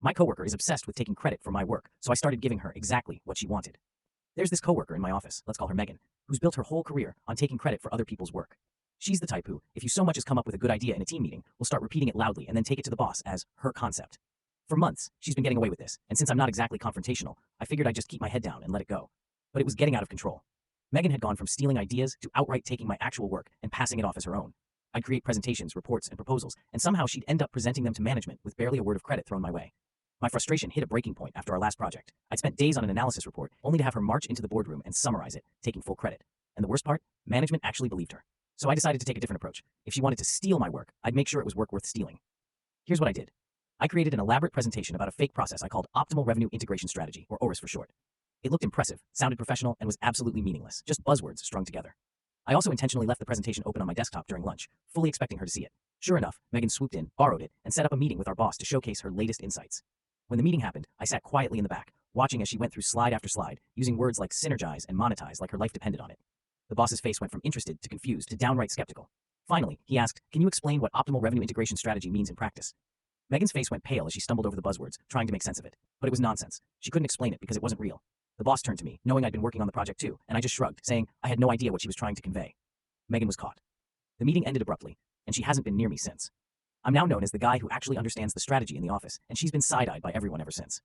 My coworker is obsessed with taking credit for my work, so I started giving her exactly what she wanted. There's this coworker in my office, let's call her Megan, who's built her whole career on taking credit for other people's work. She's the type who, if you so much as come up with a good idea in a team meeting, will start repeating it loudly and then take it to the boss as her concept. For months, she's been getting away with this, and since I'm not exactly confrontational, I figured I'd just keep my head down and let it go. But it was getting out of control. Megan had gone from stealing ideas to outright taking my actual work and passing it off as her own. I'd create presentations, reports, and proposals, and somehow she'd end up presenting them to management with barely a word of credit thrown my way. My frustration hit a breaking point after our last project. I'd spent days on an analysis report, only to have her march into the boardroom and summarize it, taking full credit. And the worst part? Management actually believed her. So I decided to take a different approach. If she wanted to steal my work, I'd make sure it was work worth stealing. Here's what I did. I created an elaborate presentation about a fake process I called Optimal Revenue Integration Strategy, or ORIS for short. It looked impressive, sounded professional, and was absolutely meaningless, just buzzwords strung together. I also intentionally left the presentation open on my desktop during lunch, fully expecting her to see it. Sure enough, Megan swooped in, borrowed it, and set up a meeting with our boss to showcase her latest insights. When the meeting happened, I sat quietly in the back, watching as she went through slide after slide, using words like synergize and monetize like her life depended on it. The boss's face went from interested to confused to downright skeptical. Finally, he asked, "Can you explain what optimal revenue integration strategy means in practice?" Megan's face went pale as she stumbled over the buzzwords, trying to make sense of it. But it was nonsense. She couldn't explain it because it wasn't real. The boss turned to me, knowing I'd been working on the project too, and I just shrugged, saying I had no idea what she was trying to convey. Megan was caught. The meeting ended abruptly, and she hasn't been near me since. I'm now known as the guy who actually understands the strategy in the office, and she's been side-eyed by everyone ever since.